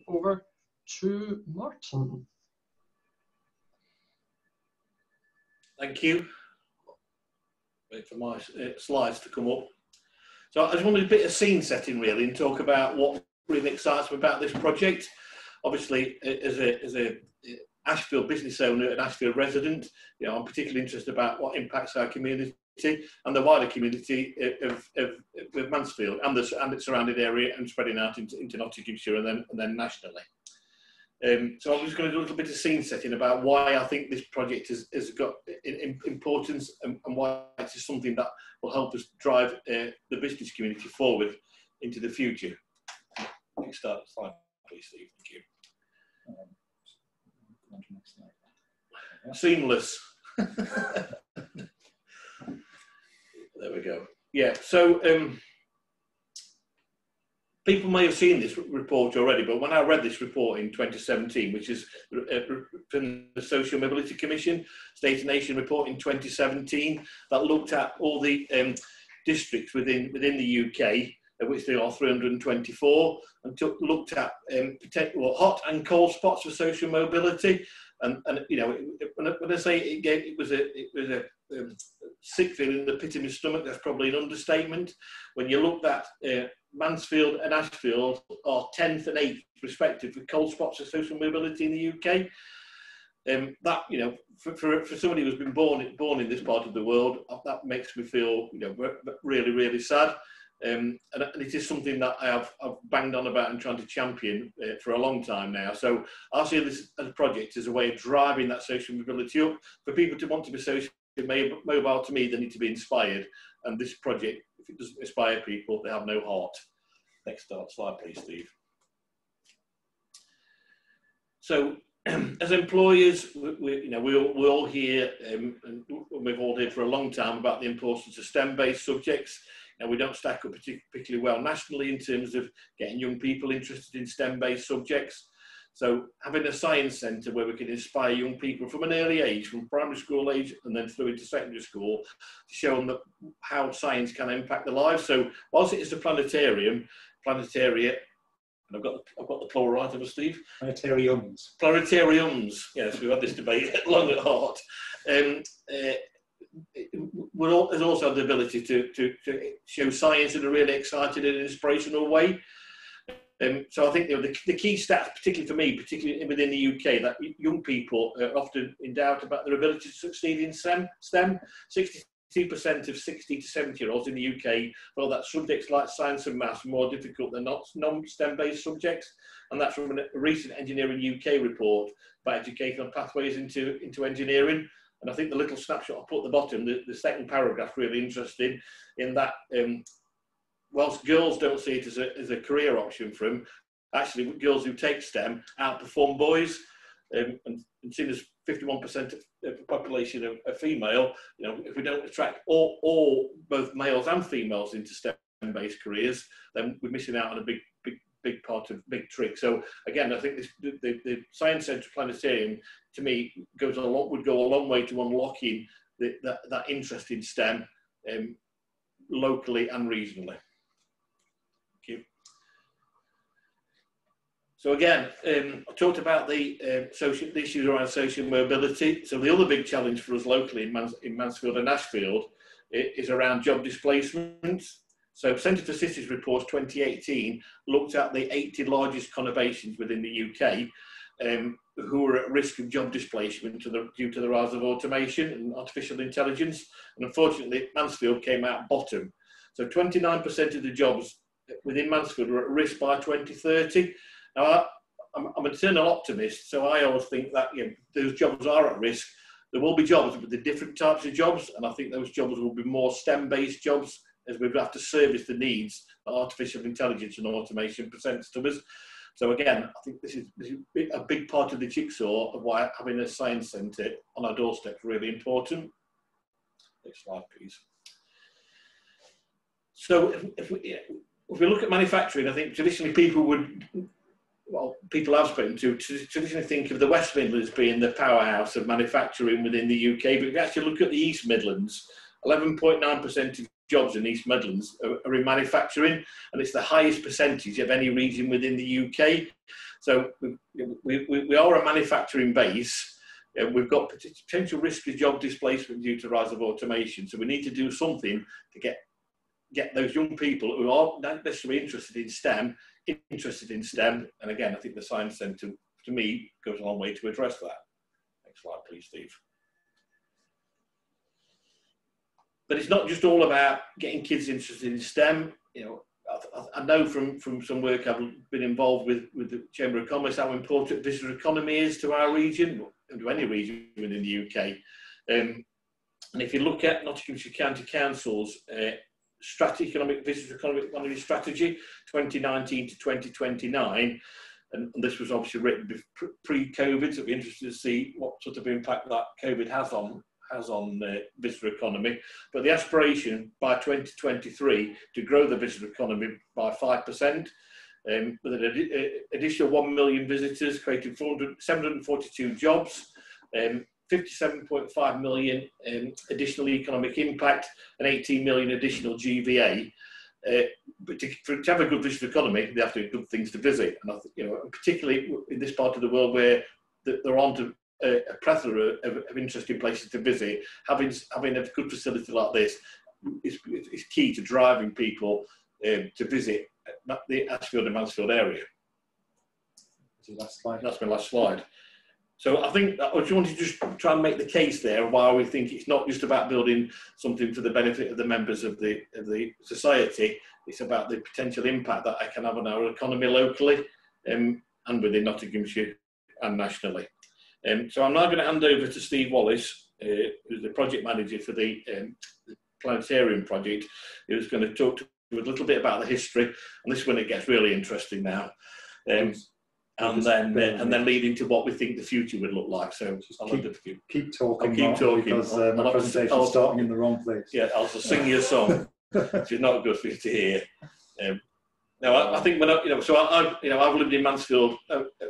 over to Martin. Thank you. Wait for my slides to come up. So I just wanted a bit of scene setting really and talk about what really excites me about this project. Obviously, as a Ashfield business owner and Ashfield resident, you know, I'm particularly interested about what impacts our community and the wider community of Mansfield and its surrounding area and spreading out into Nottinghamshire and then nationally. So I'm just going to do a little bit of scene setting about why I think this project has got importance and why it's something that will help us drive the business community forward into the future. Next start slide, please, Steve. Thank you. Seamless. There we go. Yeah, so people may have seen this report already, but when I read this report in 2017, which is from the Social Mobility Commission, State and Nation report in 2017, that looked at all the districts within the UK, of which there are 324, and looked at potential hot and cold spots for social mobility. And you know, when I say it was a sick feeling in the pit of my stomach, that's probably an understatement. When you looked at Mansfield and Ashfield are 10th and 8th respective for cold spots of social mobility in the UK. That, you know, for somebody who's been born in this part of the world, that makes me feel, you know, really, really sad. And it is something that I've banged on about and trying to champion for a long time now. So I see this as a project as a way of driving that social mobility up. For people to want to be socially mobile, to me, they need to be inspired. And this project, if it doesn't inspire people, they have no heart. Next slide, please, Steve. So, as employers, we all hear, and we've all heard for a long time about the importance of STEM-based subjects. Now, we don't stack up particularly well nationally in terms of getting young people interested in STEM-based subjects. So having a science centre where we can inspire young people from an early age, from primary school age and then through into secondary school, to show them how science can impact their lives. So whilst it is a planetarium, planetaria, and I've got the plural right, have I, Steve? Planetariums. Planetariums, yes, we've had this debate long at heart. There's also the ability to show science in a really exciting and inspirational way. So I think, you know, the key stats, particularly for me, particularly within the UK, that young people are often in doubt about their ability to succeed in STEM. 62% of 60 to 70-year-olds in the UK feel that subjects like science and maths are more difficult than non-STEM-based subjects, and that's from a recent Engineering UK report about educational pathways into engineering. And I think the little snapshot I put at the bottom, the second paragraph, really interesting in that. Whilst girls don't see it as a career option for them, actually girls who take STEM outperform boys. And seeing as 51% of the population are female, you know, if we don't attract all both males and females into STEM-based careers, then we're missing out on a big part of big trick. So again, I think the Science Centre Planetarium, to me, would go a long way to unlocking that interest in STEM locally and regionally. Thank you. So again, I talked about the issues around social mobility. So the other big challenge for us locally in Mansfield and Ashfield is around job displacement. So Centre for Cities Reports 2018 looked at the 80 largest conurbations within the UK who are at risk of job displacement due to the rise of automation and artificial intelligence. And unfortunately, Mansfield came out bottom. So 29% of the jobs within Mansfield are at risk by 2030. Now, I'm an eternal optimist, so I always think that, you know, those jobs are at risk. There will be jobs, but they're different types of jobs, and I think those jobs will be more STEM-based jobs, as we have to service the needs that artificial intelligence and automation presents to us. So again, I think this is a big part of the jigsaw of why having a science centre on our doorstep is really important. Next slide, please. So if we look at manufacturing, I think traditionally people I've spoken to traditionally think of the West Midlands being the powerhouse of manufacturing within the UK, but if you actually look at the East Midlands, 11.9% of jobs in East Midlands are in manufacturing, and it's the highest percentage of any region within the UK. So we are a manufacturing base. We've got potential risk of job displacement due to rise of automation. So we need to do something to get those young people who aren't necessarily interested in STEM, And again, I think the Science Centre, to me, goes a long way to address that. Next slide, please, Steve. But it's not just all about getting kids interested in STEM. You know, I know from some work I've been involved with the Chamber of Commerce how important visitor economy is to our region, and to any region within the UK. And if you look at Nottinghamshire County Council's visitor economy strategy, 2019 to 2029, and this was obviously written pre-COVID, so it'll be interesting to see what sort of impact that COVID has on the visitor economy. But the aspiration by 2023 to grow the visitor economy by 5%, with an additional 1 million visitors, creating 742 jobs, 57.5 million additional economic impact, and 18 million additional GVA. But to have a good visitor economy, they have to have good things to visit, and I think, you know, particularly in this part of the world where there aren't a plethora of interesting places to visit, having a good facility like this is key to driving people to visit the Ashfield and Mansfield area. That's my last slide. So I think I just wanted to just try and make the case there why we think it's not just about building something for the benefit of the members of the society. It's about the potential impact that it can have on our economy locally and within Nottinghamshire and nationally. So I'm now going to hand over to Steve Wallace, who's the project manager for the Planetarium project, who's going to talk to you a little bit about the history, and this is when it gets really interesting now. And then lead into what we think the future would look like. So keep talking, because my presentation's starting in the wrong place. Yeah, I'll sing you a song, which is not good for you to hear. Now, I think when I've lived in Mansfield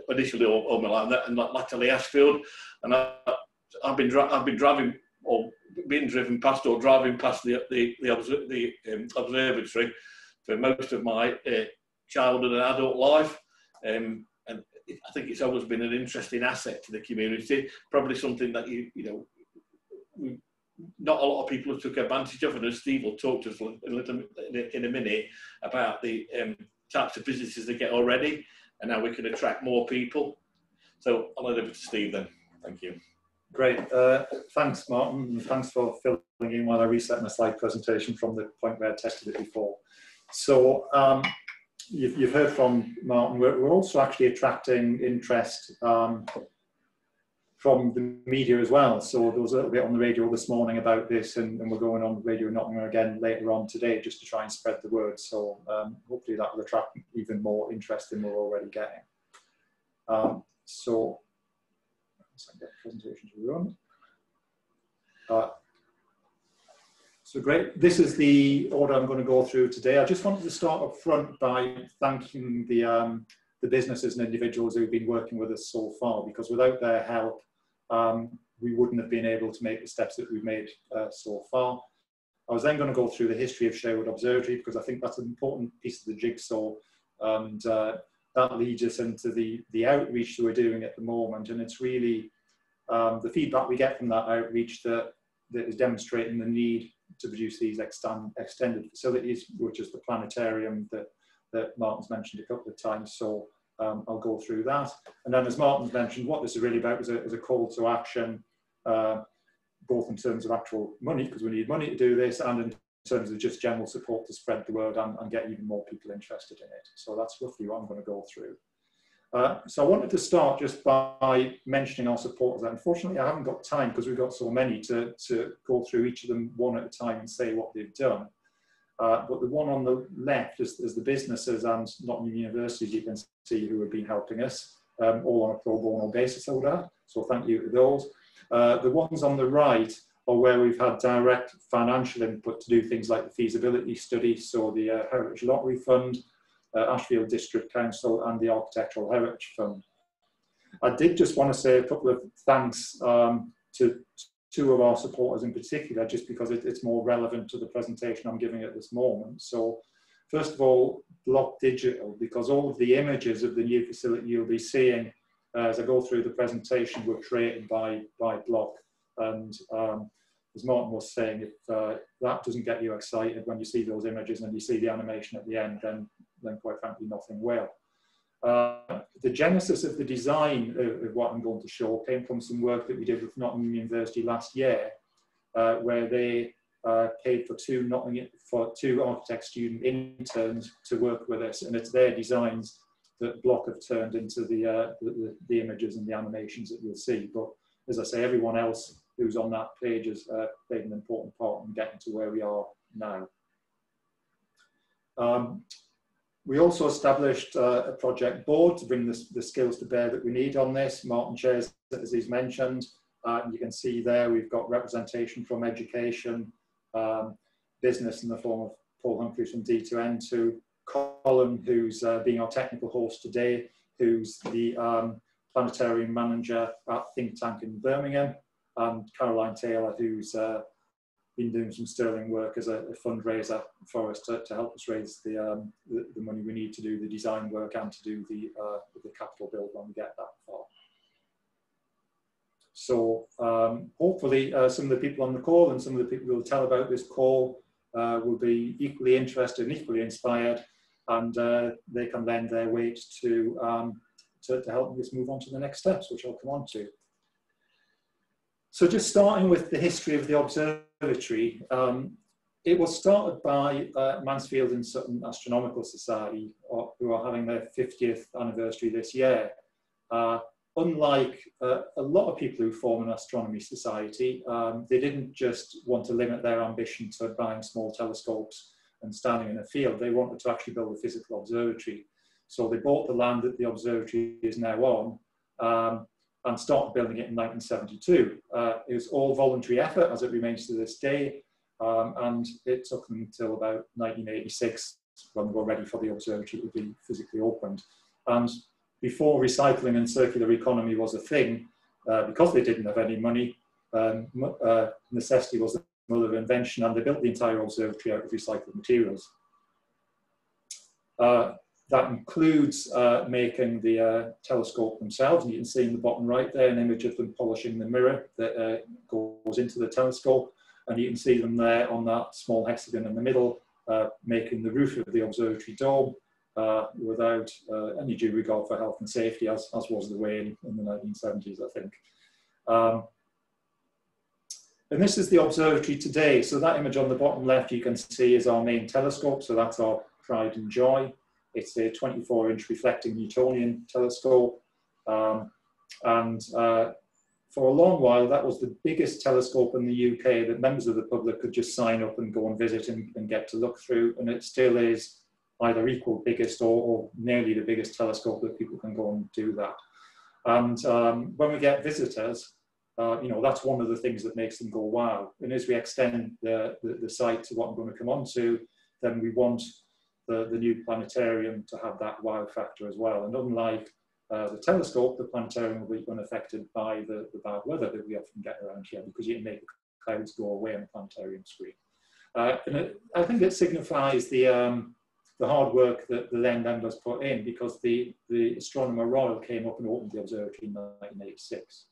initially all my life, and latterly Ashfield, and I've been driving or being driven past or driving past the observatory for most of my childhood and adult life. And I think it's always been an interesting asset to the community, probably something that not a lot of people have took advantage of, and as Steve will talk to us in a minute about the types of visitors they get already and how we can attract more people. So I'll hand over to Steve then. Thank you. Great. Thanks, Martin, and thanks for filling in while I reset my slide presentation from the point where I tested it before. So you've heard from Martin, we're also actually attracting interest from the media as well. So there was a little bit on the radio this morning about this, and we're going on Radio Nottingham again later on today just to try and spread the word. So hopefully that will attract even more interest than we're already getting. So let's get the presentation to run. So great. This is the order I'm going to go through today. I just wanted to start up front by thanking the businesses and individuals who've been working with us so far, because without their help, we wouldn't have been able to make the steps that we've made so far. I was then going to go through the history of Sherwood Observatory, because I think that's an important piece of the jigsaw, and that leads us into the outreach that we're doing at the moment. And it's really the feedback we get from that outreach that is demonstrating the need to produce these extended facilities, which is the planetarium that Martin's mentioned a couple of times. So I'll go through that. And then, as Martin's mentioned, what this is really about is a call to action, both in terms of actual money, because we need money to do this, and in terms of just general support to spread the word and get even more people interested in it. So that's roughly what I'm going to go through. So I wanted to start just by mentioning our supporters. Unfortunately, I haven't got time, because we've got so many, to go through each of them one at a time and say what they've done. But the one on the left is the businesses and Nottingham University, you can see, who have been helping us, all on a pro bono basis, I would add. So thank you to those. The ones on the right are where we've had direct financial input to do things like the feasibility study, so the Heritage Lottery Fund, Ashfield District Council, and the Architectural Heritage Fund. I did just want to say a couple of thanks to two of our supporters in particular, just because it's more relevant to the presentation I'm giving at this moment. So first of all, Block Digital, because all of the images of the new facility you'll be seeing as I go through the presentation were created by Block. And as Martin was saying, if that doesn't get you excited when you see those images and you see the animation at the end, then quite frankly, nothing will. The genesis of the design of what I'm going to show came from some work that we did with Nottingham University last year, where they paid for two architect student interns to work with us, and it's their designs that Block have turned into the images and the animations that you'll see. But as I say, everyone else who's on that page has played an important part in getting to where we are now. We also established a project board to bring the skills to bear that we need on this. Martin chairs, as he's mentioned. You can see there we've got representation from education, business in the form of Paul Humphreys from D2N2, Colin, who's being our technical host today, who's the Planetarium manager at Think Tank in Birmingham, and Caroline Taylor, who's been doing some sterling work as a fundraiser for us to help us raise the money we need to do the design work and to do the capital build when we get that far. So hopefully some of the people on the call and some of the people who will tell about this call will be equally interested and equally inspired, and they can lend their weight to help us move on to the next steps, which I'll come on to. So just starting with the history of the observatory, it was started by Mansfield and Sutton Astronomical Society, who are having their 50th anniversary this year. Unlike a lot of people who form an astronomy society, they didn't just want to limit their ambition to buying small telescopes and standing in a field. They wanted to actually build a physical observatory. So they bought the land that the observatory is now on, and started building it in 1972. It was all voluntary effort, as it remains to this day, and it took them until about 1986 when they were ready for the observatory to be physically opened. And before recycling and circular economy was a thing, because they didn't have any money, necessity was the mother of invention, and they built the entire observatory out of recycled materials. That includes making the telescope themselves, and you can see in the bottom right there an image of them polishing the mirror that goes into the telescope, and you can see them there on that small hexagon in the middle, making the roof of the observatory dome without any due regard for health and safety, as was the way in the 1970s, I think. And this is the observatory today. So that image on the bottom left you can see is our main telescope, so that's our pride and joy. It's a 24-inch reflecting Newtonian telescope. For a long while, that was the biggest telescope in the UK that members of the public could just sign up and go and visit and get to look through. And it still is either equal biggest or nearly the biggest telescope that people can go and do that. And when we get visitors, you know, that's one of the things that makes them go, wow. And as we extend the site to what I'm going to come on to, then we want the new planetarium to have that wow factor as well. And unlike the telescope, the planetarium will be unaffected by the bad weather that we often get around here, because you can make the clouds go away on the planetarium screen. And I think it signifies the hard work that the then members put in, because the Astronomer Royal came up and opened the observatory in 1986.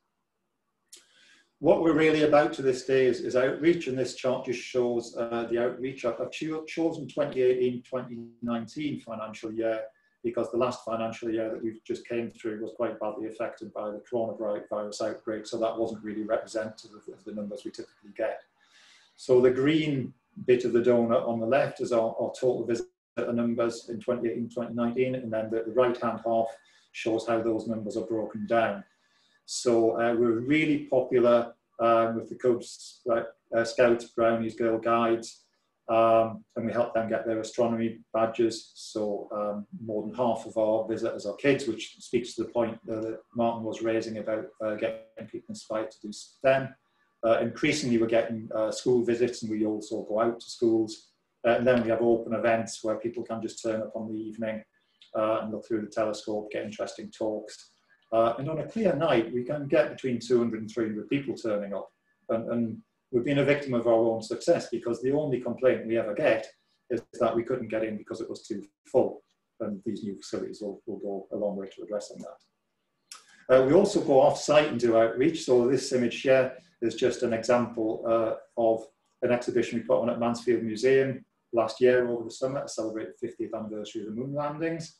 What we're really about to this day is outreach, and this chart just shows the outreach. I've chosen 2018-2019 financial year because the last financial year that we've just came through was quite badly affected by the coronavirus outbreak, so that wasn't really representative of the numbers we typically get. So the green bit of the donut on the left is our total visitor numbers in 2018-2019, and then the right-hand half shows how those numbers are broken down. So we're really popular with the Cubs, Scouts, Brownies, Girl Guides, and we help them get their astronomy badges. So more than half of our visitors are kids, which speaks to the point that Martin was raising about getting people inspired to do STEM. Increasingly, we're getting school visits, and we also go out to schools. And then we have open events where people can just turn up on the evening and look through the telescope, get interesting talks. And on a clear night, we can get between 200 and 300 people turning up. And we've been a victim of our own success, because the only complaint we ever get is that we couldn't get in because it was too full. And these new facilities will go a long way to addressing that. We also go off-site and do outreach. So this image here is just an example of an exhibition we put on at Mansfield Museum last year over the summer to celebrate the 50th anniversary of the moon landings.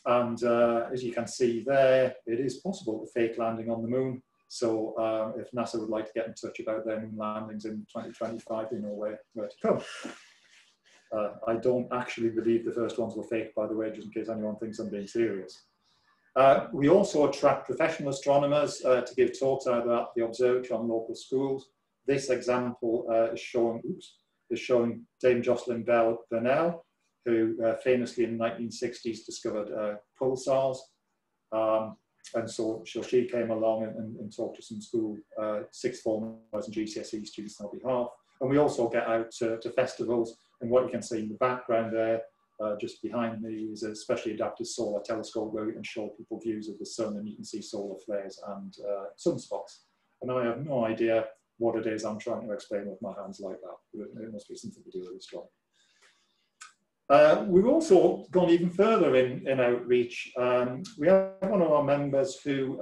As you can see there, it is possible to fake landing on the moon. So if NASA would like to get in touch about their moon landings in 2025, they know where to come. I don't actually believe the first ones were fake, by the way, just in case anyone thinks I'm being serious. We also attract professional astronomers to give talks either at the observatory or local schools. This example is showing Dame Jocelyn Bell Burnell, who famously in the 1960s discovered pulsars. And so she came along and talked to some school sixth formers and GCSE students on our behalf. And we also get out to festivals, and what you can see in the background there, just behind me, is a specially adapted solar telescope where we can show people views of the sun, and you can see solar flares and sunspots. And I have no idea what it is I'm trying to explain with my hands like that. It must be something to do with astronomy. We've also gone even further in outreach. We have one of our members who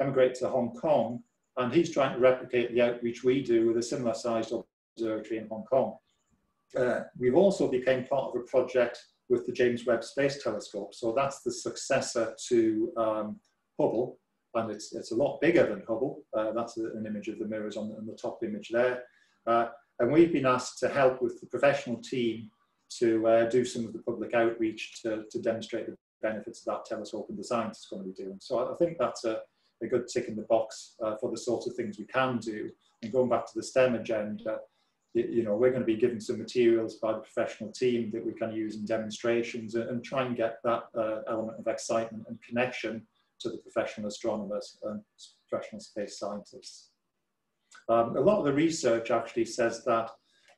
emigrated to Hong Kong, and he's trying to replicate the outreach we do with a similar sized observatory in Hong Kong. We've also become part of a project with the James Webb Space Telescope. So that's the successor to Hubble, and it's a lot bigger than Hubble. That's an image of the mirrors on the top image there. And we've been asked to help with the professional team to do some of the public outreach to demonstrate the benefits of that telescope and the science it's going to be doing. So I think that's a good tick in the box for the sorts of things we can do. And going back to the STEM agenda, you know, we're going to be given some materials by the professional team that we can use in demonstrations and try and get that element of excitement and connection to the professional astronomers and professional space scientists. A lot of the research actually says that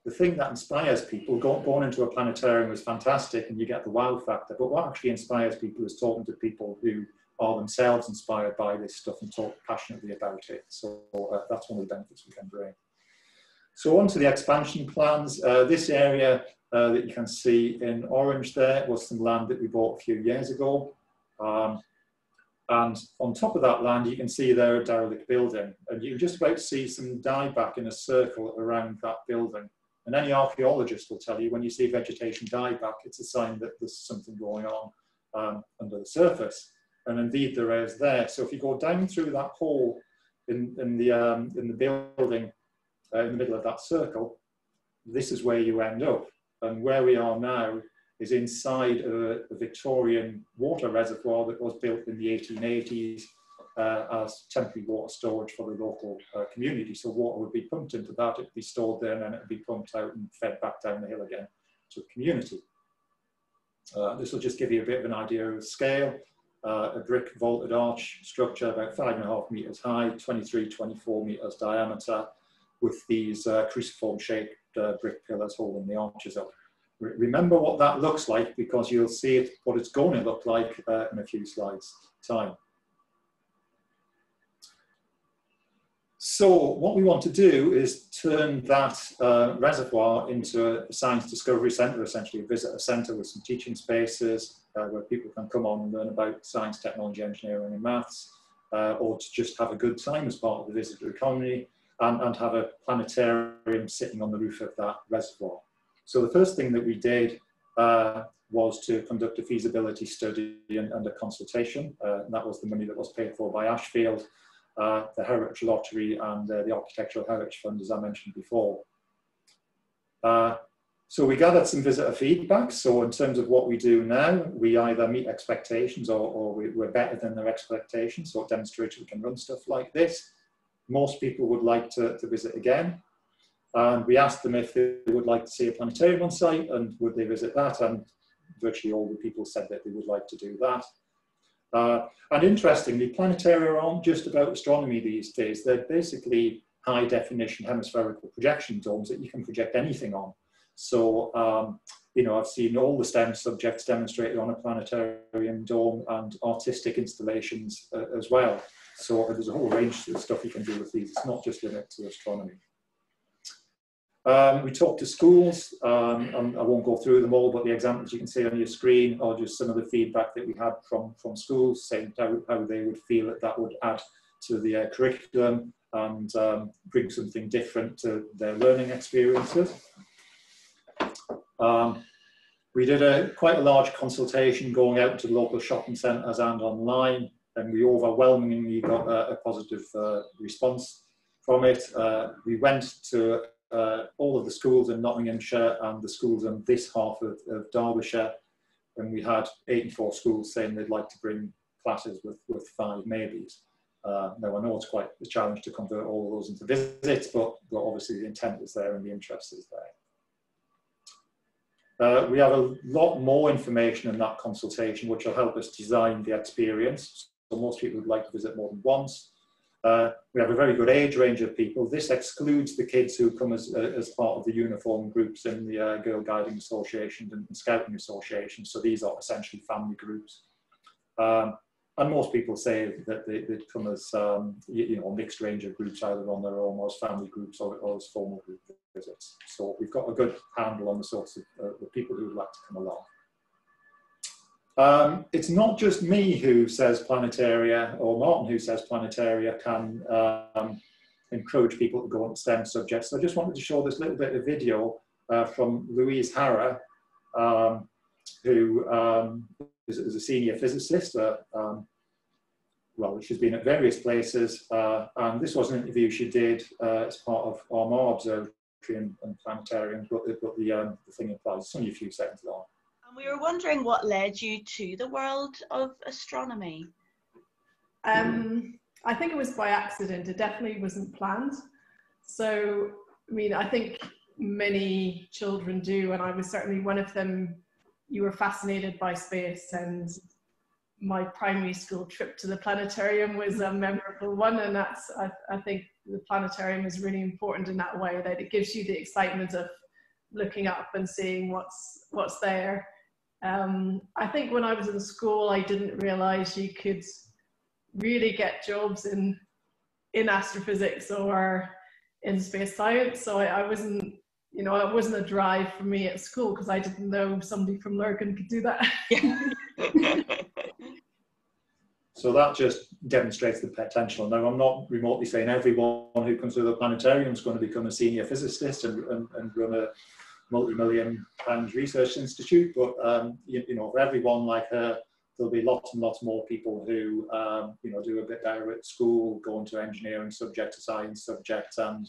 the thing that inspires people, going into a planetarium is fantastic and you get the wow factor, but what actually inspires people is talking to people who are themselves inspired by this stuff and talk passionately about it. So that's one of the benefits we can bring. So on to the expansion plans. This area that you can see in orange there was some land that we bought a few years ago. And on top of that land, you can see there a derelict building. And you can just about see some dieback in a circle around that building. And any archaeologist will tell you when you see vegetation dieback, it's a sign that there's something going on under the surface. And indeed there is there. So if you go down through that hole in the building, in the middle of that circle, this is where you end up. And where we are now is inside a Victorian water reservoir that was built in the 1880s as temporary water storage for the local community. So water would be pumped into that, it would be stored there, and then it would be pumped out and fed back down the hill again to the community. This will just give you a bit of an idea of scale. A brick vaulted arch structure about 5.5 meters high, 23-24 meters diameter, with these cruciform shaped brick pillars holding the arches up. Remember what that looks like, because you'll see it, what it's going to look like in a few slides' time. So what we want to do is turn that reservoir into a science discovery centre, essentially a visitor centre with some teaching spaces where people can come on and learn about science, technology, engineering and maths, or to just have a good time as part of the visitor economy, and have a planetarium sitting on the roof of that reservoir. So the first thing that we did was to conduct a feasibility study and a consultation. And that was the money that was paid for by Ashfield, the Heritage Lottery and the Architectural Heritage Fund, as I mentioned before. So we gathered some visitor feedback. So in terms of what we do now, we either meet expectations or we're better than their expectations. So it demonstrates we can run stuff like this. Most people would like to visit again. And we asked them if they would like to see a planetarium on site and would they visit that. And virtually all the people said that they would like to do that. And interestingly, planetaria aren't just about astronomy these days. They're basically high definition hemispherical projection domes that you can project anything on. So you know, I've seen all the STEM subjects demonstrated on a planetarium dome and artistic installations as well. So there's a whole range of stuff you can do with these. It's not just limited to astronomy. We talked to schools, and I won't go through them all, but the examples you can see on your screen are just some of the feedback that we had from schools, saying how they would feel that that would add to the curriculum and bring something different to their learning experiences. We did quite a large consultation going out to local shopping centres and online, and we overwhelmingly got a positive response from it. We went to all of the schools in Nottinghamshire and the schools in this half of Derbyshire, and we had 84 schools saying they'd like to bring classes with 5 maybes. Now I know it's quite a challenge to convert all of those into visits, but obviously the intent is there and the interest is there. We have a lot more information in that consultation, which will help us design the experience. So most people would like to visit more than once. We have a very good age range of people. This excludes the kids who come as part of the uniform groups in the Girl Guiding Association and Scouting Association. So these are essentially family groups. And most people say that they'd come as you know, a mixed range of groups, either on their own or as family groups or as formal group visits. So we've got a good handle on the sorts of the people who would like to come along. It's not just me who says planetaria, or Martin who says planetaria can encourage people to go on STEM subjects. So I just wanted to show this little bit of video from Louise Harrer, who is a senior physicist. Well, she's been at various places, and this was an interview she did as part of Armagh Observatory and Planetarium, but the thing implies it's only a few seconds long. And we were wondering what led you to the world of astronomy. I think it was by accident. It definitely wasn't planned. So, I mean, I think many children do, and I was certainly one of them. You were fascinated by space, and my primary school trip to the planetarium was a memorable one, and that's, I think the planetarium is really important in that way, that it gives you the excitement of looking up and seeing what's there. I think when I was in school, I didn't realize you could really get jobs in astrophysics or in space science, so I wasn't, you know, it wasn't a drive for me at school because I didn't know somebody from Lurgan could do that. So that just demonstrates the potential. Now, I'm not remotely saying everyone who comes to the planetarium is going to become a senior physicist and run a multi-million pound research institute, but you know, for everyone like her, there'll be lots and lots more people who you know, do a bit better at school, go into engineering subject, a science subject, and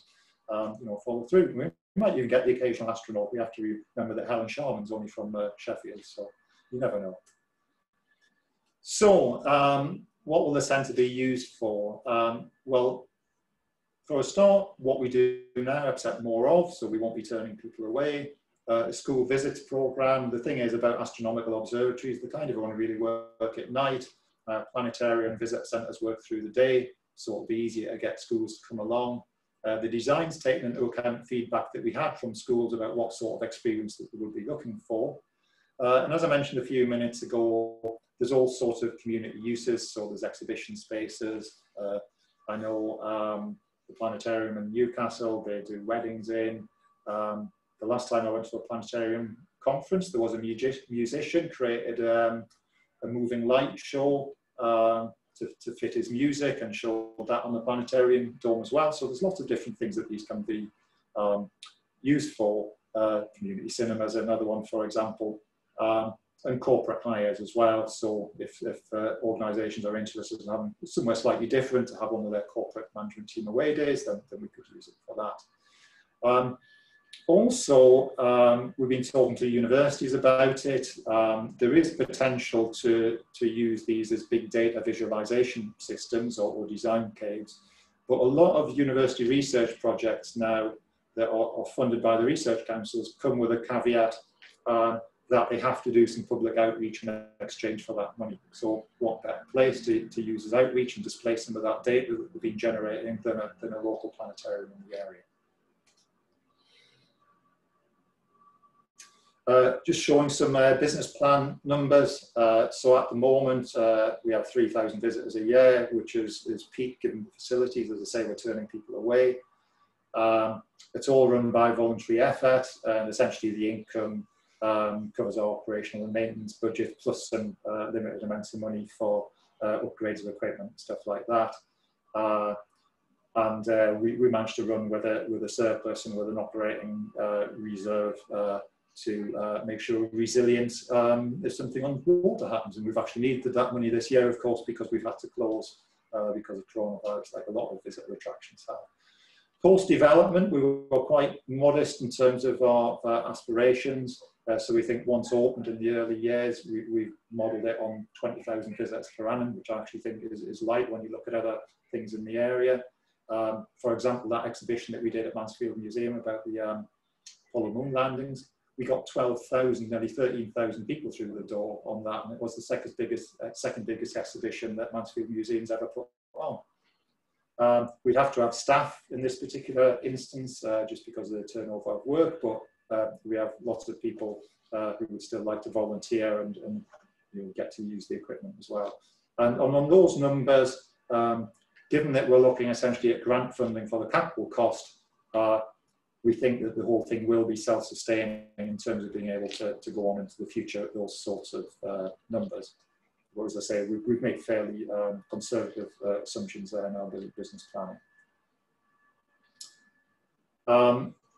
you know, follow through. We might even get the occasional astronaut. We have to remember that Helen Sharman's only from Sheffield, so you never know. So, what will the centre be used for? Well, for a start, what we do now, except more of, so we won't be turning people away. A school visits programme. The thing is about astronomical observatories, they kind of only really work at night. Planetarium visit centres work through the day, so it'll be easier to get schools to come along. The design's taken into account feedback that we had from schools about what sort of experience that they would be looking for. And as I mentioned a few minutes ago, there's all sorts of community uses, so there's exhibition spaces. I know the Planetarium in Newcastle, they do weddings in. The last time I went to a planetarium conference, there was a musician created a moving light show to fit his music and show that on the planetarium dome as well. So there's lots of different things that these can be used for. Community cinema is another one, for example. And corporate hires as well. So if organisations are interested in having somewhere slightly different to have one of their corporate management team away days, then we could use it for that. Also, we've been talking to universities about it. There is potential to use these as big data visualization systems or design caves. But a lot of university research projects now that are funded by the research councils come with a caveat that they have to do some public outreach in exchange for that money. So what better place to use as outreach and display some of that data that we've been generating than a local planetarium in the area. Just showing some business plan numbers. So at the moment, we have 3,000 visitors a year, which is peak given the facilities. As I say, we're turning people away. It's all run by voluntary effort, and essentially the income covers our operational and maintenance budget, plus some limited amounts of money for upgrades of equipment and stuff like that. We managed to run with a surplus and with an operating reserve to make sure we're resilient if something underwater happens. And we've actually needed that money this year, of course, because we've had to close because of coronavirus, like a lot of visitor attractions have. Post-development, we were quite modest in terms of our aspirations. So we think once opened in the early years, we've modelled it on 20,000 visitors per annum, which I actually think is light when you look at other things in the area. For example, that exhibition that we did at Mansfield Museum about the Apollo moon landings, we got 12,000, nearly 13,000 people through the door on that, and it was the second biggest exhibition that Mansfield Museum's ever put on. We'd have to have staff in this particular instance just because of the turnover of work, but we have lots of people who would still like to volunteer and get to use the equipment as well. And on those numbers, given that we're looking essentially at grant funding for the capital cost, we think that the whole thing will be self-sustaining in terms of being able to go on into the future at those sorts of numbers. But as I say, we've made fairly conservative assumptions there in our business planning.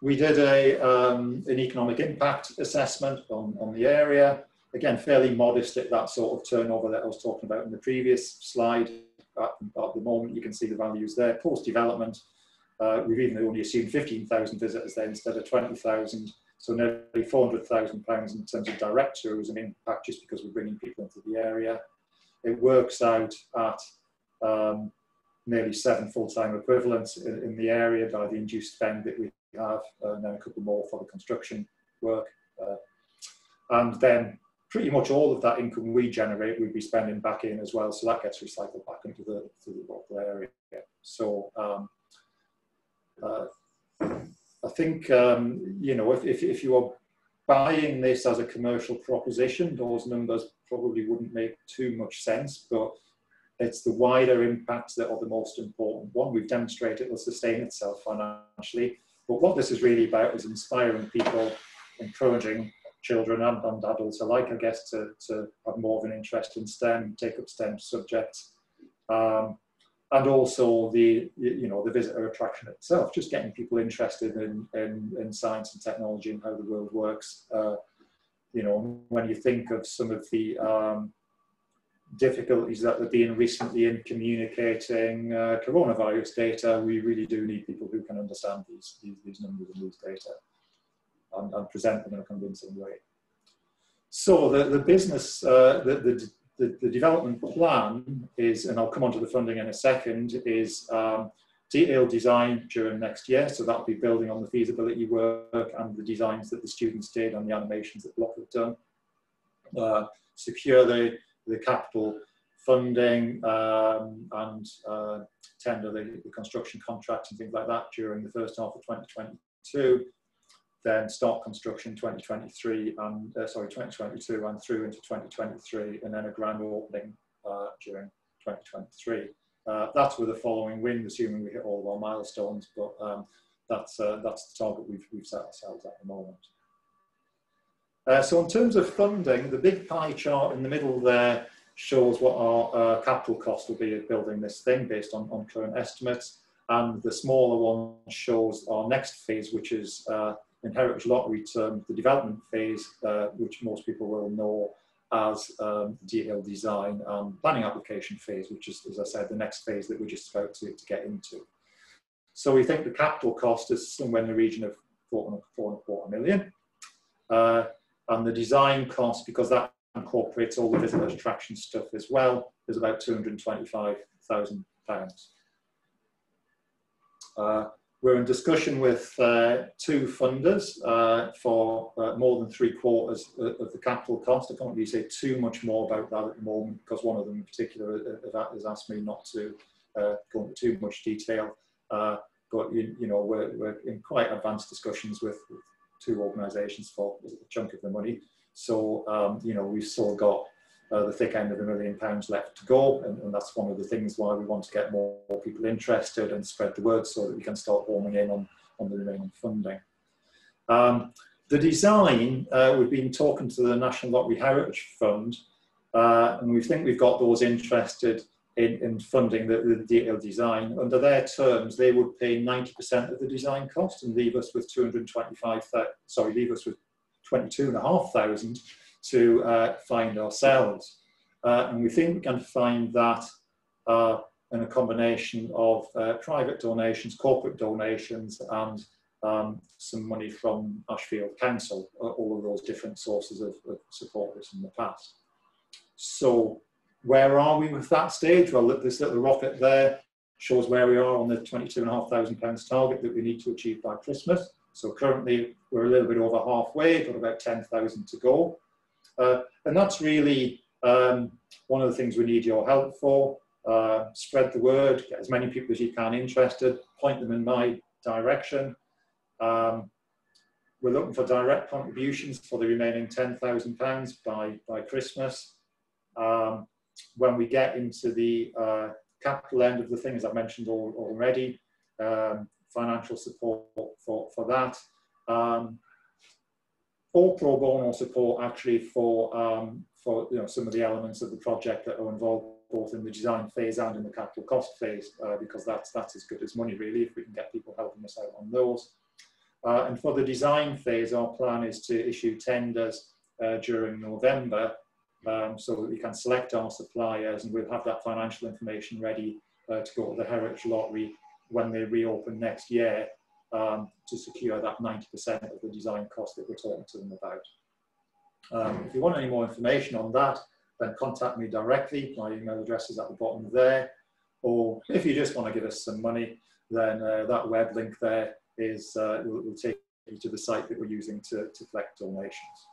We did an economic impact assessment on the area. Again, fairly modest at that sort of turnover that I was talking about in the previous slide. At the moment, you can see the values there. Post-development, we've even only assumed 15,000 visitors there instead of 20,000. So nearly £400,000 in terms of direct tourism impact, just because we're bringing people into the area. It works out at nearly 7 full-time equivalents in the area by the induced spend that we have, and then a couple more for the construction work. And then pretty much all of that income we generate, we'd be spending back in as well. So that gets recycled back into the local area. So I think, if you are buying this as a commercial proposition, those numbers probably wouldn't make too much sense, but it's the wider impacts that are the most important one. We've demonstrated it will sustain itself financially, but what this is really about is inspiring people, encouraging children and adults alike, I guess, to have more of an interest in STEM, take up STEM subjects, and also the visitor attraction itself, just getting people interested in science and technology and how the world works. When you think of some of the difficulties that have been recently in communicating coronavirus data, we really do need people who can understand these numbers and these data and present them in a convincing way. So the business, the development plan is, and I'll come on to the funding in a second, is detailed design during next year. So that'll be building on the feasibility work and the designs that the students did and the animations that Block have done. Secure the capital funding and tender the construction contracts and things like that during the first half of 2022. Then start construction 2022 and through into 2023, and then a grand opening during 2023. That's with the following wind, assuming we hit all of our milestones, but that's the target we've set ourselves at the moment. So in terms of funding, the big pie chart in the middle there shows what our capital cost will be of building this thing based on current estimates, and the smaller one shows our next phase, which is in Heritage Lottery terms, the development phase, which most people will know as detailed design and planning application phase, which is, as I said, the next phase that we're just about to get into. So we think the capital cost is somewhere in the region of £4.25 million. And the design cost, because that incorporates all the visitor attraction stuff as well, is about £225,000. We're in discussion with 2 funders for more than 3/4 of the capital cost. I can't really say too much more about that at the moment, because one of them in particular has asked me not to go into too much detail. But we're in quite advanced discussions with two organisations for a chunk of the money. So, you know, we've still got the thick end of £1 million left to go, and that's one of the things why we want to get more people interested and spread the word so that we can start homing in on the remaining funding. The design, we've been talking to the National Lottery Heritage Fund, and we think we've got those interested in funding the detailed design. Under their terms, they would pay 90% of the design cost and leave us with £22,500 to find ourselves. And we think we can find that in a combination of private donations, corporate donations, and some money from Ashfield Council, all of those different sources of supporters in the past. So where are we with that stage? Well, this little rocket there shows where we are on the £22,500 target that we need to achieve by Christmas. So currently we're a little bit over halfway, got about 10,000 to go. And that's really one of the things we need your help for. Spread the word, get as many people as you can interested, point them in my direction. We're looking for direct contributions for the remaining £10,000 by Christmas. When we get into the capital end of the thing, as I mentioned already, financial support for that. Or pro bono support actually for you know, some of the elements of the project that are involved both in the design phase and in the capital cost phase, because that's as good as money really if we can get people helping us out on those. And for the design phase, our plan is to issue tenders during November, so that we can select our suppliers, and we'll have that financial information ready to go to the Heritage Lottery when they reopen next year, to secure that 90% of the design cost that we're talking to them about. If you want any more information on that, then contact me directly. My email address is at the bottom there. Or if you just want to give us some money, then that web link there is will take you to the site that we're using to collect donations.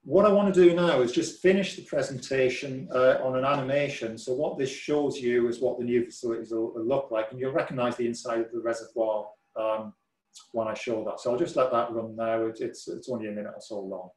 What I want to do now is just finish the presentation on an animation. So what this shows you is what the new facilities will look like, and you'll recognise the inside of the reservoir when I show that. So I'll just let that run now. It's only a minute or so long.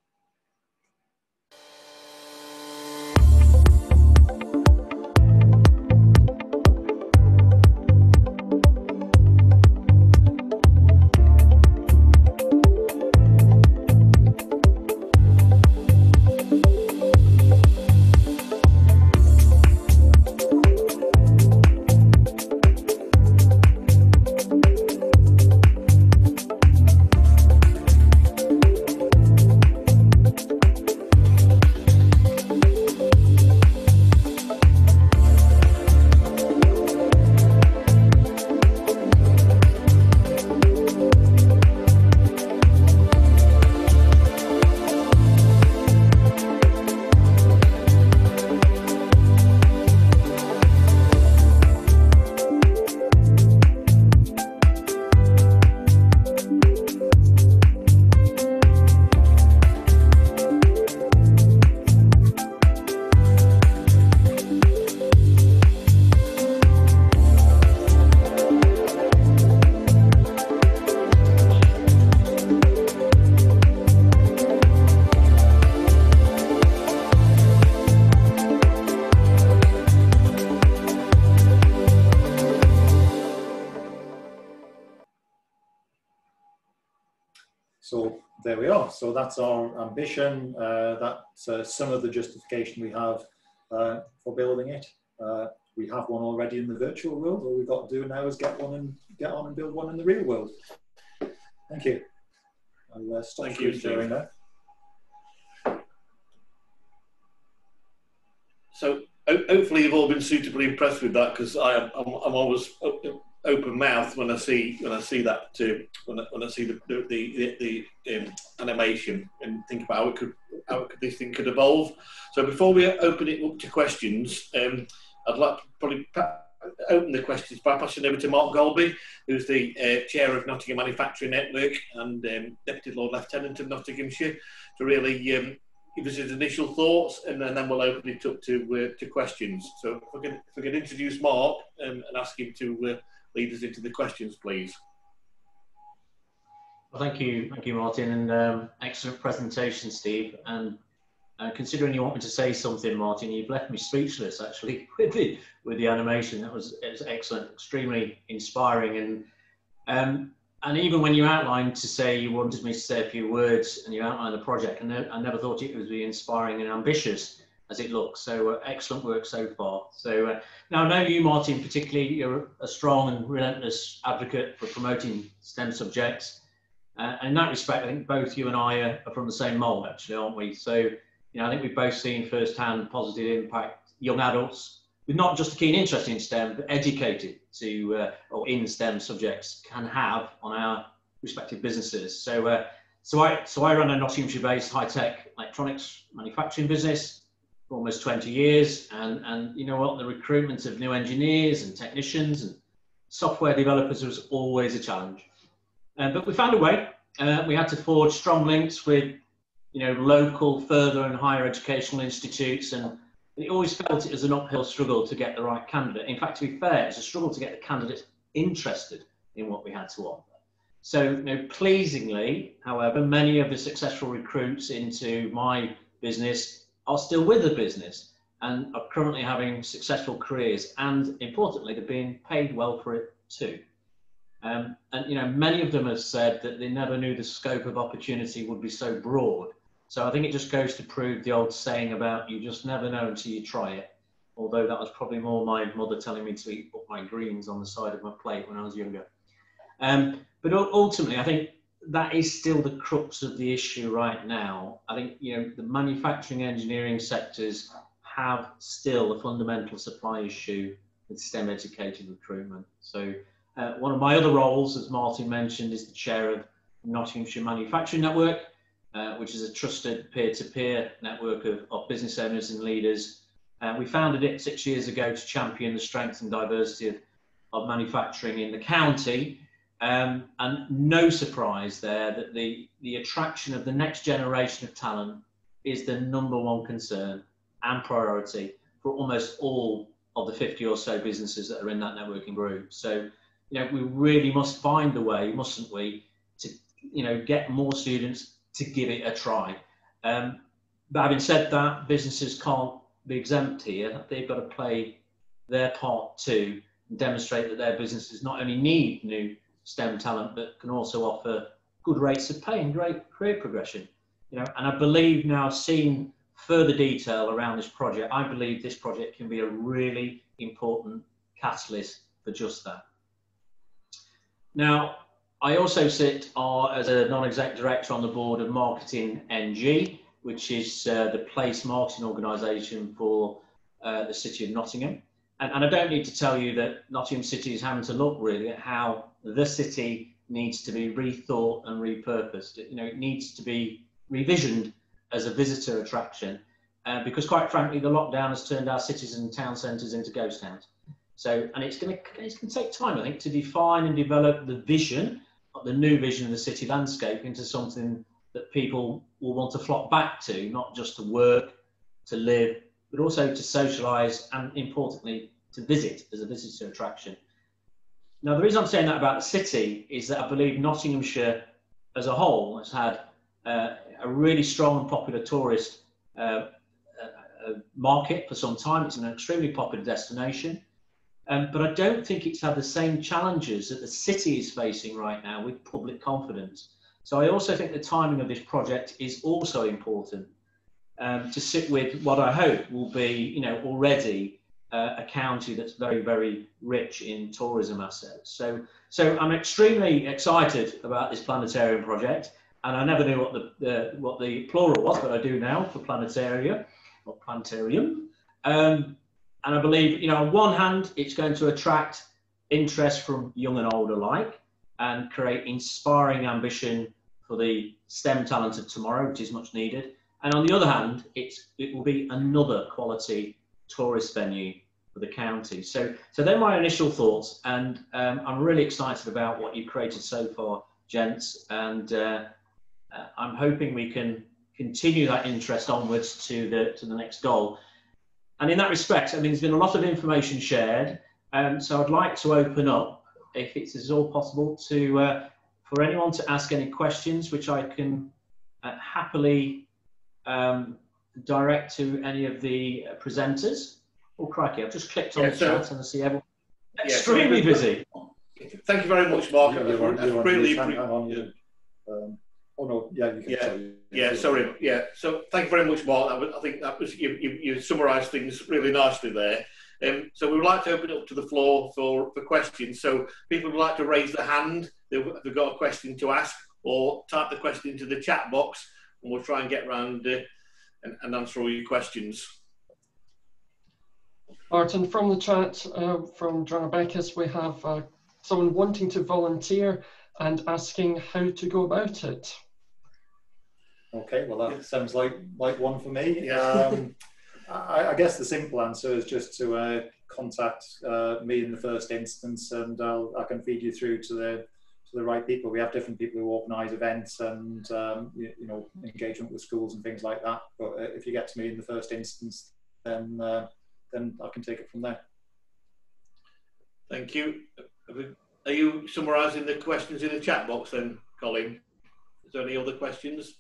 So there we are. So that's our ambition. That's some of the justification we have for building it. We have one already in the virtual world. All we've got to do now is get on and build one in the real world. Thank you. I'll stop sharing that. So hopefully you've all been suitably impressed with that, because I'm always open mouthed when I see that when I see the animation and think about how this thing could evolve. So before we open it up to questions, I'd like to probably open the questions by passing over to Mark Golby, who's the chair of Nottingham Manufacturing Network and Deputy Lord Lieutenant of Nottinghamshire, to really give us his initial thoughts, and then we'll open it up to questions. So if we can introduce Mark and ask him to lead us into the questions, please. Well, thank you, Martin, and excellent presentation, Steve. And considering you want me to say something, Martin, you've left me speechless actually with the animation. It was excellent, extremely inspiring, and even when you outlined to say you wanted me to say a few words and you outlined the project, I never thought it would be inspiring and ambitious as it looks. So excellent work so far. So now I know you, Martin, particularly, you're a strong and relentless advocate for promoting STEM subjects. And in that respect, I think both you and I are from the same mould, actually, aren't we? So, you know, I think we've both seen firsthand positive impact young adults with not just a keen interest in STEM, but educated to or in STEM subjects can have on our respective businesses. So, I run a Nottinghamshire-based high-tech electronics manufacturing business for almost 20 years, and you know what, the recruitment of new engineers and technicians and software developers was always a challenge. But we found a way. We had to forge strong links with, you know, local further and higher educational institutes, and it always felt it was an uphill struggle to get the right candidate. In fact, to be fair, it's a struggle to get the candidates interested in what we had to offer. So, you know, pleasingly, however, many of the successful recruits into my business are still with the business and are currently having successful careers, and importantly, they're being paid well for it too. And you know, many of them have said that they never knew the scope of opportunity would be so broad. So I think it just goes to prove the old saying about you just never know until you try it. Although that was probably more my mother telling me to eat up my greens on the side of my plate when I was younger. But ultimately, I think that is still the crux of the issue right now. I think, you know, the manufacturing engineering sectors have still a fundamental supply issue with STEM educated recruitment. So one of my other roles, as Martin mentioned, is the chair of Nottinghamshire Manufacturing Network, which is a trusted peer-to-peer network of business owners and leaders. We founded it 6 years ago to champion the strength and diversity of manufacturing in the county. And no surprise there that the attraction of the next generation of talent is the #1 concern and priority for almost all of the 50 or so businesses that are in that networking group. So, you know, we really must find a way, mustn't we, to, you know, get more students to give it a try. But having said that, businesses can't be exempt here. They've got to play their part too and demonstrate that their businesses not only need new STEM talent, but can also offer good rates of pay and great career progression. You know, and I believe now, seeing further detail around this project, I believe this project can be a really important catalyst for just that. Now, I also sit as a non-exec director on the board of Marketing NG, which is the place marketing organisation for the City of Nottingham. And I don't need to tell you that Nottingham City is having to look really at how the city needs to be rethought and repurposed. You know, it needs to be revisioned as a visitor attraction because, quite frankly, the lockdown has turned our cities and town centres into ghost towns. So, and it's going to take time, I think, to define and develop the vision, the new vision of the city landscape into something that people will want to flock back to, not just to work, to live, but also to socialise and, importantly, to visit as a visitor attraction. Now, the reason I'm saying that about the city is that I believe Nottinghamshire as a whole has had a really strong and popular tourist market for some time. It's an extremely popular destination. But I don't think it's had the same challenges that the city is facing right now with public confidence. So I also think the timing of this project is also important to sit with what I hope will be, you know, already a county that's very, very rich in tourism assets. So I'm extremely excited about this planetarium project, and I never knew what the plural was, but I do now for planetarium, or planetarium. And I believe, you know, on one hand, it's going to attract interest from young and old alike and create inspiring ambition for the STEM talent of tomorrow, which is much needed. And on the other hand, it will be another quality tourist venue for the county. So they're my initial thoughts, and I'm really excited about what you've created so far, gents, and I'm hoping we can continue that interest onwards to the next goal. And in that respect, I mean, there's been a lot of information shared, so I'd like to open up, if it's at all possible, for anyone to ask any questions, which I can happily direct to any of the presenters. Oh, crikey, I've just clicked on the chat and I see everyone extremely busy. Thank you very much, Mark. You're Really oh no, yeah, you can. Sorry. So thank you very much, Mark. I think that was you summarised things really nicely there. So we would like to open it up to the floor for questions. So people would like to raise their hand if they've got a question to ask, or type the question into the chat box, and we'll try and get round and answer all your questions. Martin, from the chat, from John Rebecca's, we have someone wanting to volunteer and asking how to go about it. Okay, well that sounds like one for me. I guess the simple answer is just to contact me in the first instance, and I can feed you through to the right people. We have different people who organise events and you know, engagement with schools and things like that. But if you get to me in the first instance, then I can take it from there. Thank you. Are you summarising the questions in the chat box then, Colin? Is there any other questions?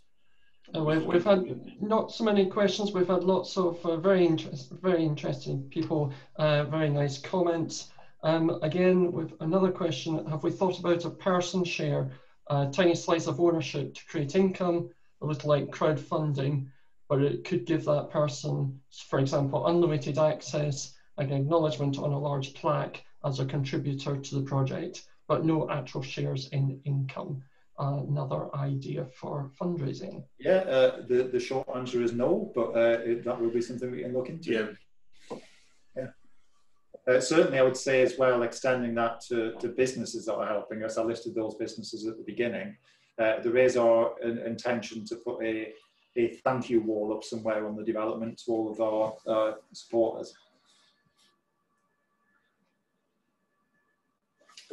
We've had not so many questions. We've had lots of very interesting people, very nice comments. Again, with another question, have we thought about a person share, a tiny slice of ownership to create income, a little like crowdfunding, but it could give that person, for example, unlimited access, like acknowledgement on a large plaque as a contributor to the project, but no actual shares in income. Another idea for fundraising. Yeah, the short answer is no, but that will be something we can look into. Certainly, I would say as well, extending that to businesses that are helping us. I listed those businesses at the beginning. There is our intention to put a thank you wall up somewhere on the development to all of our supporters.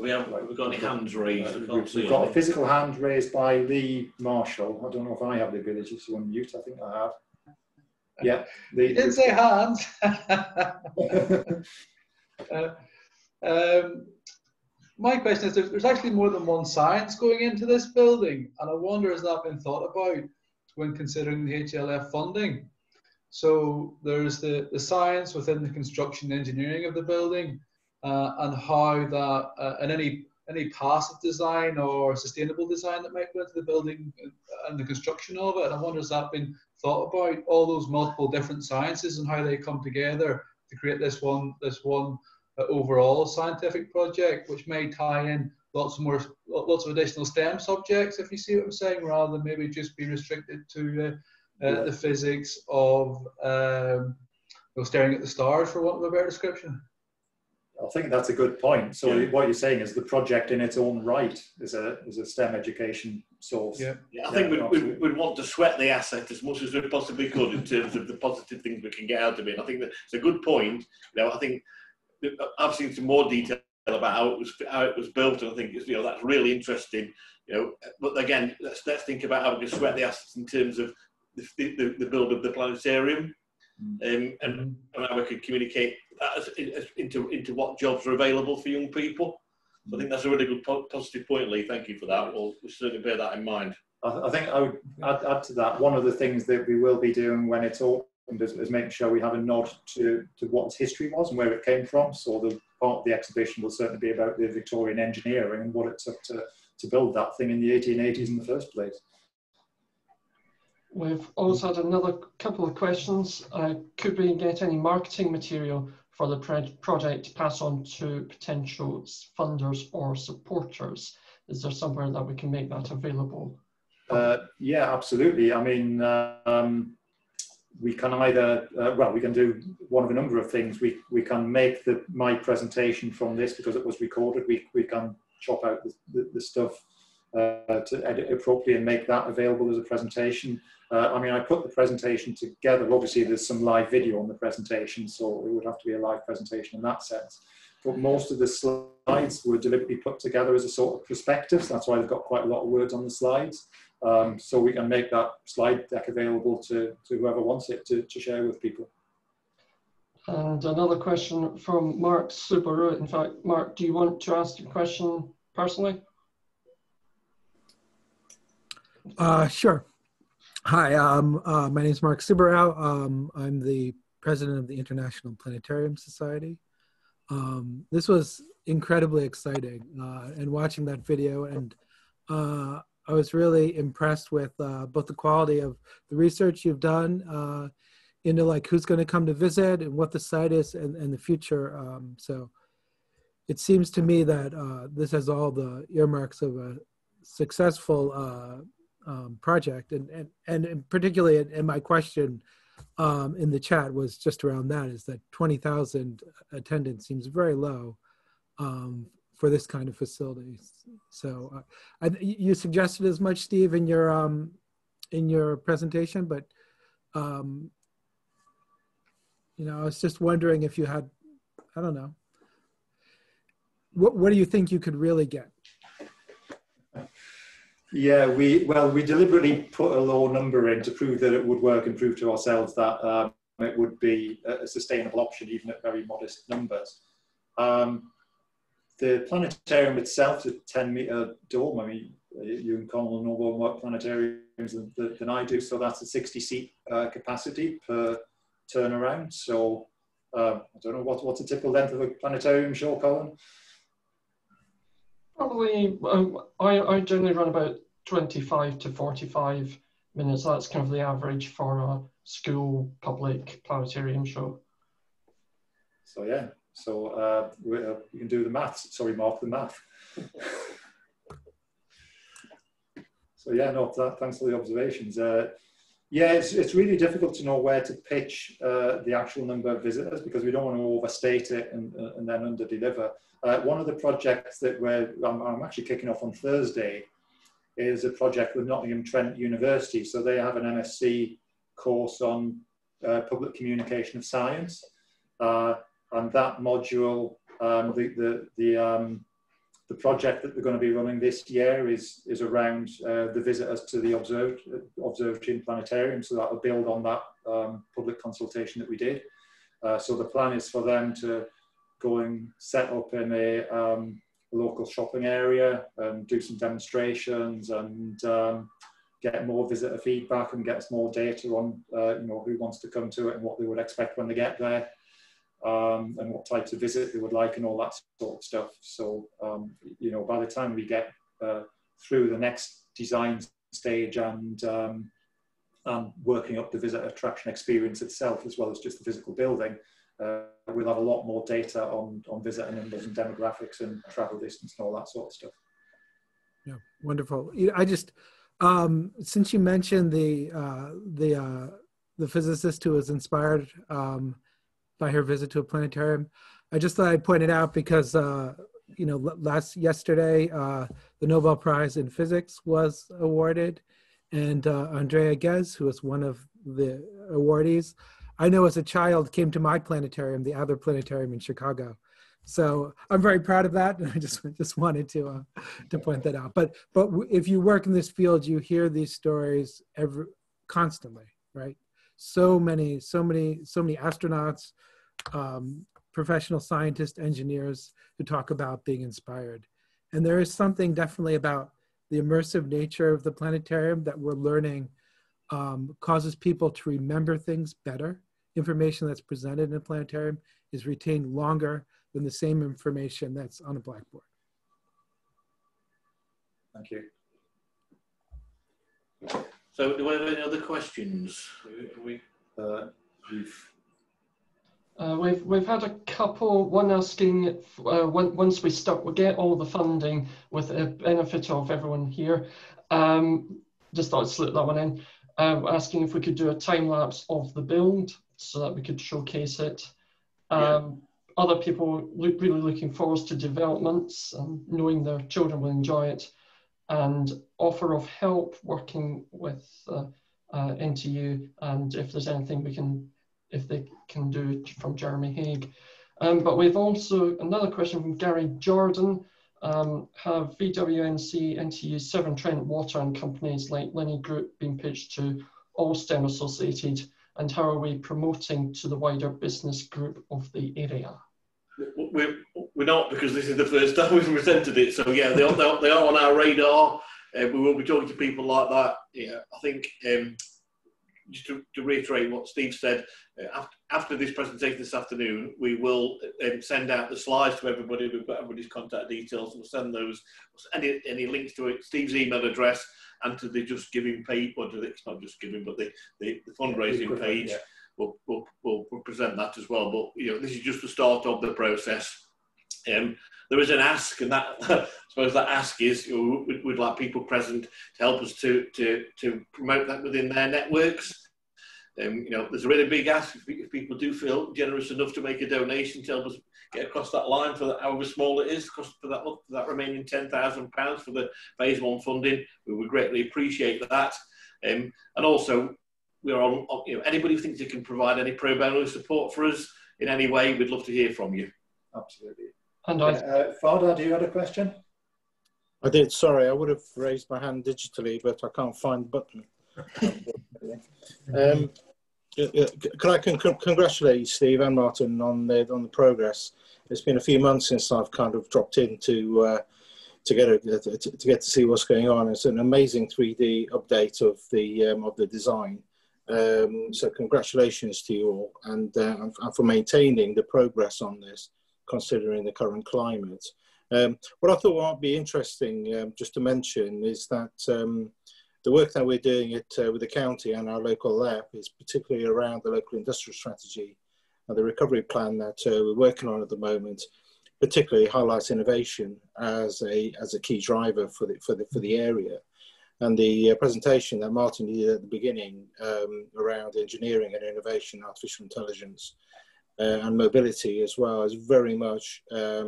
We've got any hands raised? We've got a physical hand raised by Lee Marshall. I don't know if I have the ability to unmute. I think I have. Yeah. You didn't say hands. My question is, there's actually more than one science going into this building, and I wonder, has that been thought about when considering the HLF funding? So there's the science within the construction engineering of the building, and how that and any passive design or sustainable design that might go into the building and the construction of it. And I wonder, has that been thought about, all those multiple different sciences and how they come together to create this one overall scientific project, which may tie in lots of additional STEM subjects, if you see what I'm saying, rather than maybe just be restricted to the physics of staring at the stars, for want of a better description. I think that's a good point. So what you're saying is the project in its own right is a STEM education source. I think we'd want to sweat the asset as much as we possibly could in terms of the positive things we can get out of it. I think that it's a good point. You know, I think I've seen some more detail about how it was built, and I think that's really interesting. You know, but again, let's think about how we can sweat the assets in terms of the build of the planetarium. And how we could communicate that into what jobs are available for young people. So I think that's a really good positive point, Lee. Thank you for that. We'll certainly bear that in mind. I think I would add to that, one of the things that we will be doing when it's opened is making sure we have a nod to what its history was and where it came from. So the part of the exhibition will certainly be about the Victorian engineering and what it took to build that thing in the 1880s in the first place. We've also had another couple of questions. Could we get any marketing material for the project to pass on to potential funders or supporters? Is there somewhere that we can make that available? Yeah, absolutely. I mean, we can either, we can do one of a number of things. We can make my presentation from this, because it was recorded. We can chop out the stuff to edit it properly and make that available as a presentation. I mean, I put the presentation together. Obviously, there's some live video on the presentation, so it would have to be a live presentation in that sense. But most of the slides were deliberately put together as a sort of perspective. So that's why they've got quite a lot of words on the slides. So we can make that slide deck available to whoever wants it to share with people. And another question from Mark Subaru. In fact, Mark, do you want to ask your question personally? Sure. Hi, my name is Mark Siberau. I'm the president of the International Planetarium Society. This was incredibly exciting, and watching that video, and I was really impressed with both the quality of the research you've done into like who's going to come to visit and what the site is and the future. So it seems to me that this has all the earmarks of a successful project, and particularly in my question in the chat was just around that, is that 20,000 attendance seems very low for this kind of facility. So you suggested as much, Steve, in your presentation, but you know, I was just wondering if you had, I don't know, what do you think you could really get? Yeah, we deliberately put a low number in to prove that it would work and prove to ourselves that it would be a sustainable option, even at very modest numbers. The planetarium itself is a 10-meter dome. I mean, you and Colin know more planetariums than I do, so that's a 60-seat capacity per turnaround. So I don't know, what's a typical length of a planetarium show, Colin? Probably, I generally run about 25 to 45 minutes. That's kind of the average for a school public planetarium show. So yeah, so you can do the maths. Sorry, Mark, the math. So yeah, no, thanks for the observations. Yeah, it's really difficult to know where to pitch the actual number of visitors, because we don't want to overstate it and then underdeliver. One of the projects that I'm actually kicking off on Thursday is a project with Nottinghamshire University. So they have an MSc course on public communication of science, and that module, the project that they're going to be running this year is around the visitors to the observatory and planetarium. So that will build on that public consultation that we did. So the plan is for them to go and set up in a local shopping area and do some demonstrations and get more visitor feedback and get more data on you know, who wants to come to it and what they would expect when they get there. And what types of visit they would like and all that sort of stuff. So, you know, by the time we get through the next design stage and working up the visitor attraction experience itself, as well as just the physical building, we'll have a lot more data on visitor numbers and demographics and travel distance and all that sort of stuff. Yeah, wonderful. I just, since you mentioned the physicist who was inspired by her visit to a planetarium, I just thought I'd point it out because, you know, yesterday, the Nobel Prize in Physics was awarded, and Andrea Ghez, who was one of the awardees, I know as a child came to my planetarium, the Adler Planetarium in Chicago. So I'm very proud of that, and I just wanted to point that out. But if you work in this field, you hear these stories constantly, right? So many astronauts, professional scientists, engineers who talk about being inspired. And there is something definitely about the immersive nature of the planetarium that we're learning causes people to remember things better. Information that's presented in a planetarium is retained longer than the same information that's on a blackboard. Thank you. So do we have any other questions? We've had a couple, one asking once we get all the funding with the benefit of everyone here, just thought I'd slip that one in, asking if we could do a time lapse of the build so that we could showcase it. Other people really looking forward to developments and knowing their children will enjoy it, and offer of help working with NTU, and if there's anything if they can do from Jeremy Hague. But we've also, another question from Gary Jordan, have VWNC, NTU, Severn Trent Water and companies like Linney Group been pitched to all STEM associated, and how are we promoting to the wider business group of the area? We're not, because this is the first time we've presented it. So yeah, they are on our radar. we will be talking to people like that. Yeah, I think just to reiterate what Steve said, after this presentation this afternoon, we will send out the slides to everybody. We've got everybody's contact details. We'll send those, any links to it, Steve's email address, and to the Just Giving page, or to the, it's not Just Giving, but the fundraising page. Yeah. We'll present that as well. But you know, this is just the start of the process. There is an ask, and that I suppose that ask is, you know, we'd like people present to help us to promote that within their networks. You know, there's a really big ask if people do feel generous enough to make a donation to help us get across that line for that, however small it is, for that remaining £10,000 for the phase 1 funding. We would greatly appreciate that. And also, we're on, you know, anybody who thinks they can provide any pro bono support for us in any way, we'd love to hear from you. Absolutely. And Fardar, do you have a question? I did. Sorry, I would have raised my hand digitally, but I can't find the button. Can I congratulate Steve and Martin on the progress? It's been a few months since I've kind of dropped in to get to see what's going on. It's an amazing 3D update of the design. So congratulations to you all, and for maintaining the progress on this, considering the current climate. What I thought might be interesting just to mention is that the work that we're doing with the county and our local lab is particularly around the local industrial strategy and the recovery plan that we're working on at the moment, particularly highlights innovation as a key driver for the area. And the presentation that Martin did at the beginning around engineering and innovation, artificial intelligence, and mobility as well is very much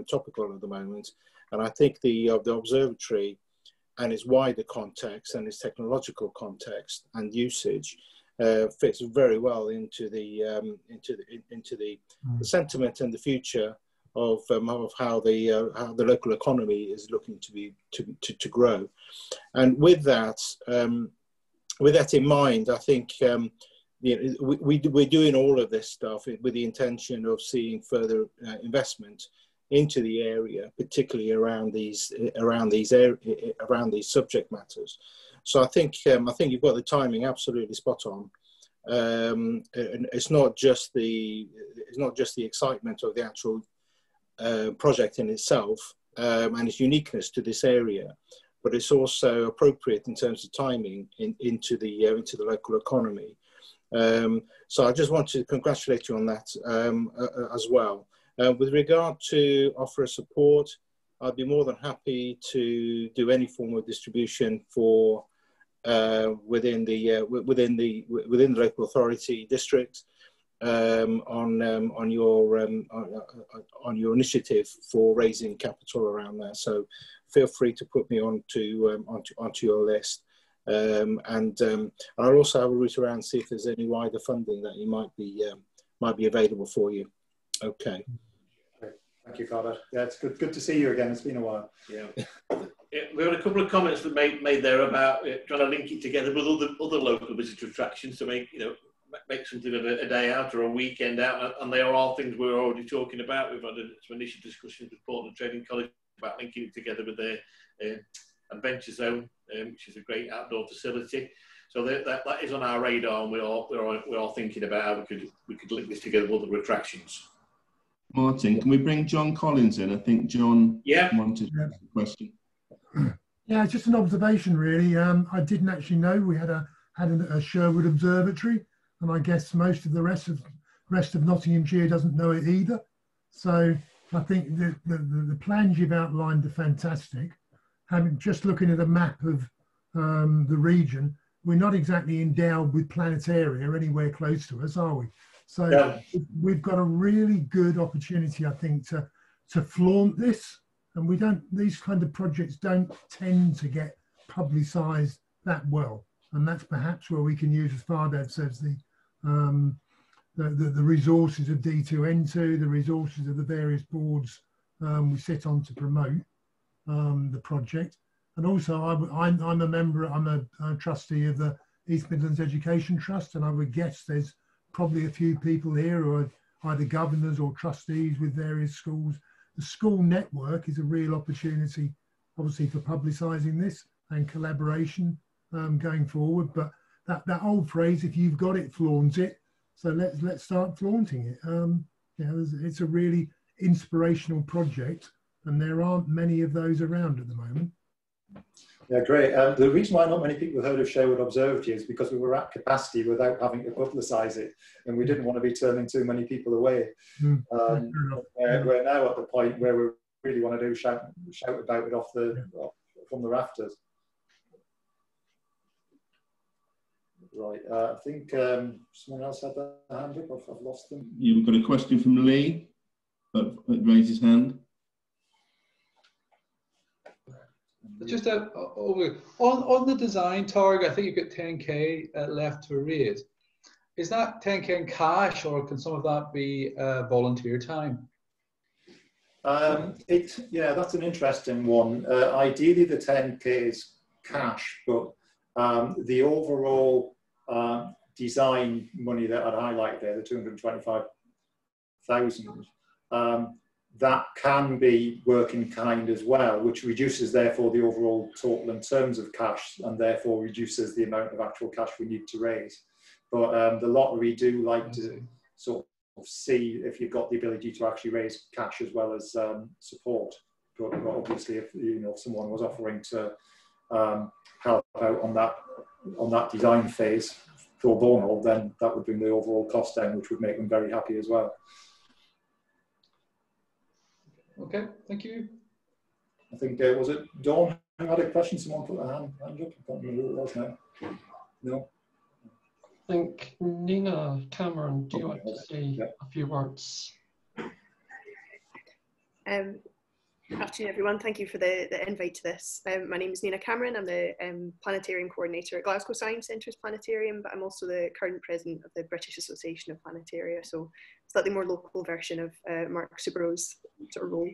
topical at the moment. And I think the observatory and its wider context and its technological context and usage fits very well into the sentiment and the future of how the local economy is looking to grow. And with that in mind, I think you know, we're doing all of this stuff with the intention of seeing further investment into the area, particularly around these subject matters. So I think you've got the timing absolutely spot on. And it's not just the excitement of the actual project in itself and its uniqueness to this area, but it's also appropriate in terms of timing into the local economy. So I just want to congratulate you on that as well. With regard to offer of support, I'd be more than happy to do any form of distribution for within the local authority district on your initiative for raising capital around that. So feel free to put me onto your list. And I'll also have a route around, see if there's any wider funding that you might be available for you. Okay. Great. Thank you, Carter. Yeah, it's good to see you again. It's been a while. Yeah. Yeah, we had a couple of comments that made there about trying to link it together with other local visitor attractions to make something of a day out or a weekend out, and they are all things we're already talking about. We've had some initial discussions with Portland Trading College about linking it together with their adventure zone, which is a great outdoor facility. So that is on our radar, and we're all thinking about how we could link this together with other attractions. Martin, can we bring John Collins in? I think John wanted to ask a question. Yeah, it's just an observation, really. I didn't actually know we had a Sherwood Observatory, and I guess most of the rest of Nottinghamshire doesn't know it either. So I think the plans you've outlined are fantastic. Just looking at a map of the region, we're not exactly endowed with planetaria anywhere close to us, are we? So we've got a really good opportunity, I think, to flaunt this. And these kind of projects don't tend to get publicised that well. And that's perhaps where we can use, as Fardad says, the resources of D2N2, the resources of the various boards we sit on to promote the project. And also, I'm a member, I'm a trustee of the East Midlands Education Trust, and I would guess there's probably a few people here who are either governors or trustees with various schools. The school network is a real opportunity, obviously, for publicising this, and collaboration going forward. But that old phrase, if you've got it, flaunt it. So let's start flaunting it. It's a really inspirational project, and there aren't many of those around at the moment. Yeah, great. The reason why not many people have heard of Sherwood Observatory is because we were at capacity without having to publicise it, and we didn't want to be turning too many people away. We're now at the point where we really want to shout about it from the rafters. Right, I think someone else had their hand up. I've lost them. Yeah, we've got a question from Lee that raised his hand. Just on the design target, I think you've got 10K left to raise. Is that 10K in cash, or can some of that be volunteer time? Yeah, that's an interesting one. Ideally, the 10K is cash, but the overall design money that I'd highlight there, the 225,000, that can be work in kind as well, which reduces therefore the overall total in terms of cash, and therefore reduces the amount of actual cash we need to raise. But the lottery do like to sort of see if you've got the ability to actually raise cash as well as support. But obviously, if someone was offering to help out on that design phase pro bono, then that would bring the overall cost down, which would make them very happy as well. Okay, thank you. I think was it Dawn who had a question? Someone put their hand up. I can't remember who it was now. No. I think Nina Cameron, do you want to say a few words? Afternoon, everyone. Thank you for the invite to this. My name is Nina Cameron. I'm the Planetarium Coordinator at Glasgow Science Centre's Planetarium, but I'm also the current president of the British Association of Planetaria, so slightly more local version of Mark Subaro's sort of role.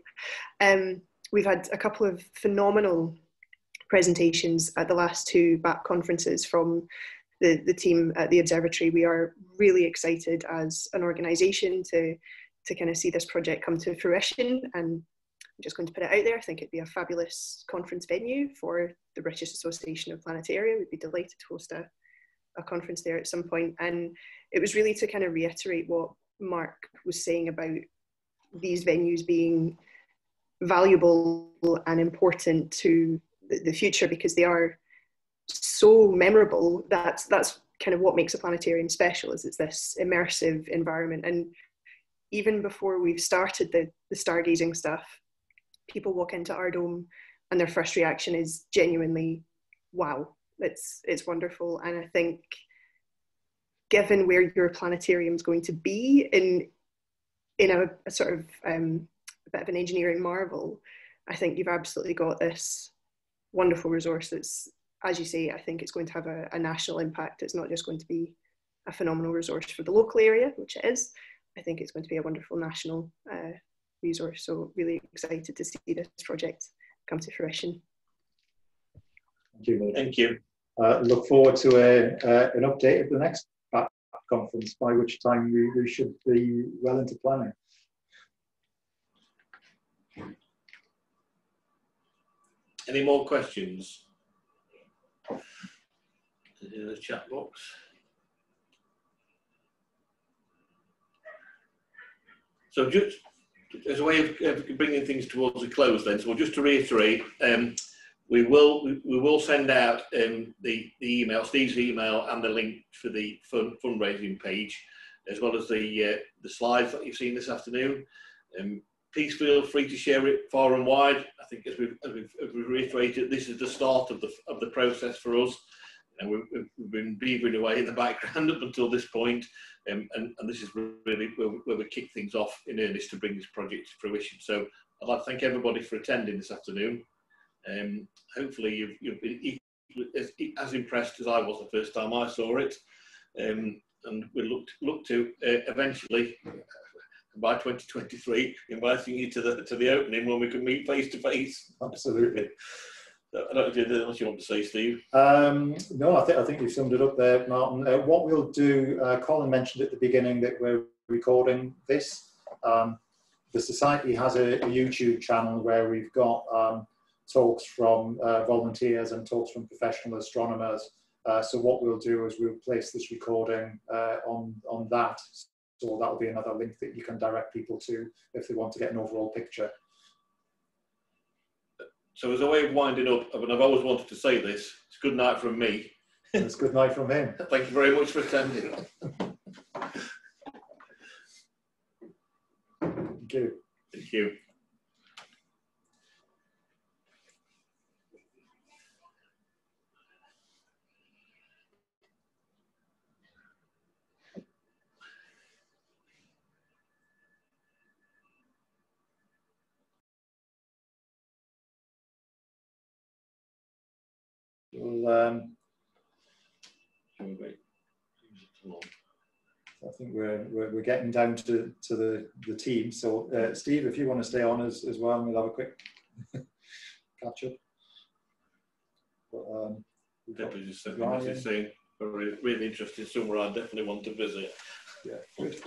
We've had a couple of phenomenal presentations at the last two BAP conferences from the team at the observatory. We are really excited as an organisation to kind of see this project come to fruition, and I'm just going to put it out there. I think it'd be a fabulous conference venue for the British Association of Planetaria. We'd be delighted to host a conference there at some point. And it was really to kind of reiterate what Mark was saying about these venues being valuable and important to the future, because they are so memorable. That's kind of what makes a planetarium special, is it's this immersive environment. And even before we've started the stargazing stuff, people walk into our dome and their first reaction is genuinely, wow, it's wonderful. And I think given where your planetarium is going to be in a sort of a bit of an engineering marvel, I think you've absolutely got this wonderful resource that's, as you say, I think it's going to have a national impact. It's not just going to be a phenomenal resource for the local area, which it is. I think it's going to be a wonderful national resource. So really excited to see this project come to fruition. Thank you. Thank you. Look forward to an update at the next conference, by which time we should be well into planning. Any more questions in the chat box? So just as a way of bringing things towards a close then, so just to reiterate, we will send out the email, Steve's email, and the link for the fundraising page, as well as the slides that you've seen this afternoon. Please feel free to share it far and wide. I think as we've reiterated, this is the start of the process for us, and we've been beavering away in the background up until this point, and this is really where we kick things off in earnest to bring this project to fruition. So I'd like to thank everybody for attending this afternoon. Hopefully you've been as impressed as I was the first time I saw it, and we look to eventually, by 2023, inviting you to the opening when we can meet face to face. Absolutely. I don't know if there's anything you want to say, Steve. No, I think you've summed it up there, Martin. What we'll do, Colin mentioned at the beginning that we're recording this. The Society has a YouTube channel where we've got talks from volunteers and talks from professional astronomers. So what we'll do is we'll place this recording on that. So that will be another link that you can direct people to if they want to get an overall picture. So as a way of winding up, I mean, I've always wanted to say this, it's good night from me. It's good night from him. Thank you very much for attending. Thank you. Thank you. Well, I think we're getting down to the team. So Steve, if you want to stay on as well, we'll have a quick catch up. But, definitely just sent me a message saying, really interested somewhere I definitely want to visit. Yeah, good.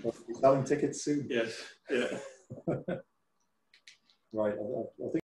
We'll be selling tickets soon. Yes, yeah. Right, I think